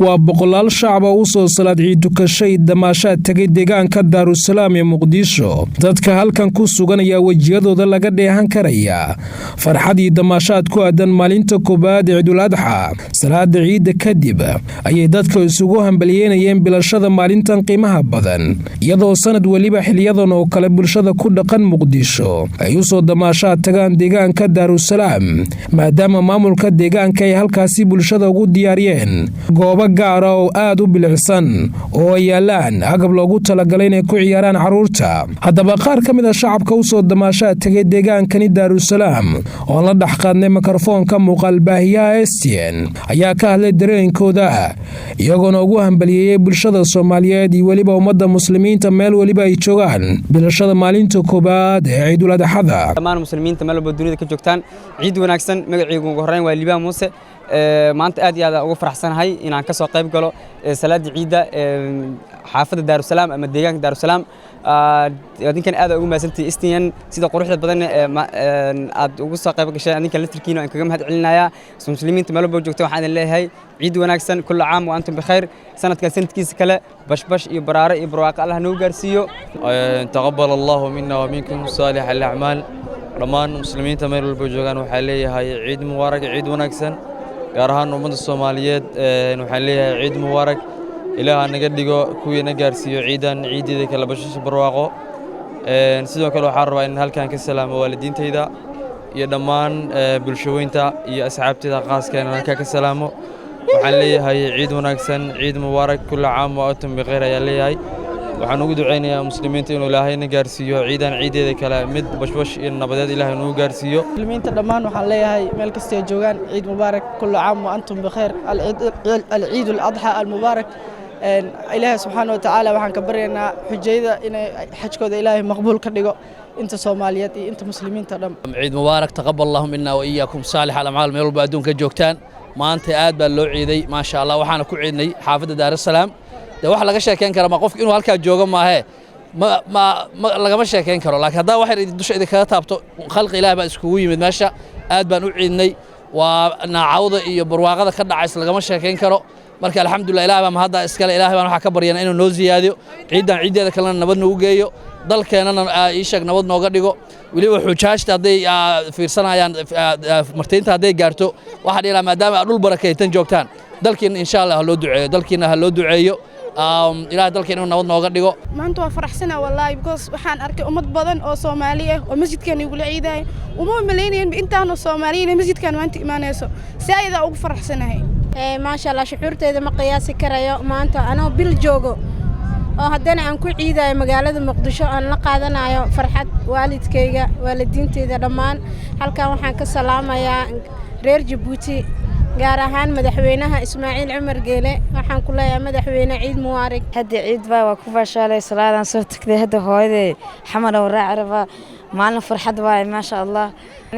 waa boqolaal shacab oo u soo salaad ciid dukashay damaashaad tagay deegaanka Daarusalaam ee Muqdisho. Dadka halkan ku sugan ayaa wajiyadooda laga dheehan karaya farxadii damaashaad ku aadan maalinta koobaad ee Ciidul Adha. Salaada ciid kadib ayay dadka isugu hambalyeynayeen bilashada maalintan qiimaha badan, iyadoo sanad waliba xiliyadan oo kale bulshada ku dhaqan Muqdisho ay u soo damaashaad tagaan deegaanka Daarusalaam, maadaama maamulka deegaanka ay halkaasi bulshada ugu diyaariyeen goobo gaar ah oo aad u bilicsan oo ay yaalaan agab loogu talagalay inay ku ciyaaraan carruurta. Haddaba qaar ka mid ah shacabka u soo damaashaad tagay deegaankani Daarusalaam oo la dhex qaadnay mikrofoonka muuqaalbaahiyaha STN ayaa ka hadlay dareenkooda, iyagoona ugu hambalyeeyay bulshada Soomaaliyeed iyo weliba ummadda muslimiinta meel waliba ay joogaan bilashada maalinta koobaad ee Ciidul Adha. dhammaan muslimiinta meel walba dunida ka joogtaan ciid wanaagsan. magacaygu ugu horreyn waa Liibaan Muuse. maanta aad iyo aad ugu faraxsanahay inaan ka soo qayb galo salaada ciida xaafadda Daarusalaam ama deegaanka Daarusalaam. adinkan aad ugu maasantii STN sida quruxda badan aad ugu soo qayb gashay. adinkan laftirkiina aan kaga mahad celinayaa muslimiinta meel walba joogta. waxaan idin leeyahay ciid wanaagsan, kullu caam wa antum bikhair. sanadkan sanadkiisa kale bashbash iyo baraare iyo barwaaqo Allah noo gaarsiiyo. taqabbal Allahu minna wa minkum salih al-a'mal. dhammaan muslimiinta meel walba joogaan waxaan leeyahay ciid mubaarak, ciid wanaagsan. gaar ahaan ummadda Soomaaliyeed waxaan leeyahay ciid mubaarak. ilaaha naga dhigo kuwii na gaarsiiyo ciidan ciideeda kala bashish barwaaqo. sidoo kale waxaan rabaa in halkan ka salaamo waalidiintayda iyo dhammaan bulshooyinta iyo asxaabtayda qaaskeena halka ka salaamo. waxaan leeyahay ciid wanaagsan, ciid mubaarak, kullu caam wa antum bikhair ayaan leeyahay. waxaan ugu duceynayaa muslimiinta inuu ilaahay na gaarsiiyo ciidan ciideeda kale mid bashbash iyo nabadeed ilaahay noo gaarsiiyo. muslimiinta dhammaan waxaan leeyahay meel kasta ay joogaan ciid mubaarak, kullu caam wa antum bikhair. al-ciid al-adha al-mubaarak. ilaahay subxaanahu wa tacaala waxaan ka baryaynaa xujayda inay xajkooda ilaahay maqbuul ka dhigo inta Soomaaliyeed iyo inta muslimiinta dhan. ciid mubaarak, taqabbal Allahu minna wa iyyakum salih al-a'mal. meel walba adduunka joogtaan maanta aad baa loo ciiday maasha Allah. waxaana ku ciidnay xaafadda Daarusalaam. wax laga sheekeyn karo ma qofka inuu halka joogo maahe ma lagama sheekeyn karo. laakiin hadaa wax dusha idinkaga taabto khalqi Ilaahay baa iskugu yimid meesha. aad baan u ciidnay, waa naacawda iyo barwaaqada ka dhacays lagama sheekeyn karo. marka alxamdulillah Ilaahay baa mahadda iskale. Ilaahay baan waxa ka baryanaa inuu noo ziyaadiyo ciidan ciideeda kalena nabad noogu geeyo, dalkeenana ii sheeg nabad nooga dhigo. weliba xujaajta hadday fiirsanayaan martiinta hadday gaarto waxa dhila maadaama dhul barakeysan joogtaan dalkiina insha Allah ha loo duceeyo, dalkiina ha loo duceeyo. ilaahay dalkeena inuu nabad nooga dhigo. maanta waa faraxsana wallahi because waxaan arkay ummad badan oo Soomaali ah oo masjidkan igu ciiday. uma maleynayeen intaanu Soomaaliyiin masjidkan maanta imaanayso. saayida ugu faraxsanahay. maasha Allah shucuurteeda ma qiyaasi karayo. maanta anoo bil joogo oo haddana aan ku ciidayo magaalada Muqdisho aan la qaadanayo farxad waalidkayga, waalidiintayda dhammaan. halkan waxaan ka salaamayaa reer Djibouti, gaar ahaan madaxweynaha Ismaaciil Cumar Geele. waxaan ku leeyahay madaxweyne ciid mubaarak. hadda ciid baa waa ku faashaalay salaadan soo tagtay. hadda hooyaday xamar oo raacraba maalin farxad waay maasha Allah.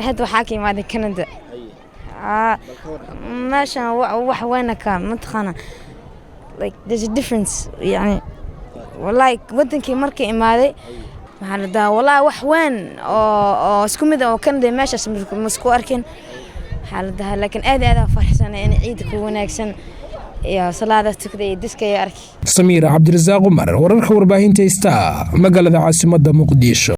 hadda waxaa ka imaaday Canada. maasha wax weyn ka mataqana like there's a difference yani wallahi wadankii markii imaaday waxaan daa wallahi wax weyn oo isku mid ah oo Canada meeshaas ma isku arkin xaaladaha. laakiin aad faraxsan in ciid ku wanaagsan iyo salaada tugday diska ay arki. Samiir Cabdirasaaq Umar, wararka warbaahinta Star, magaalada caasimadda Muqdisho.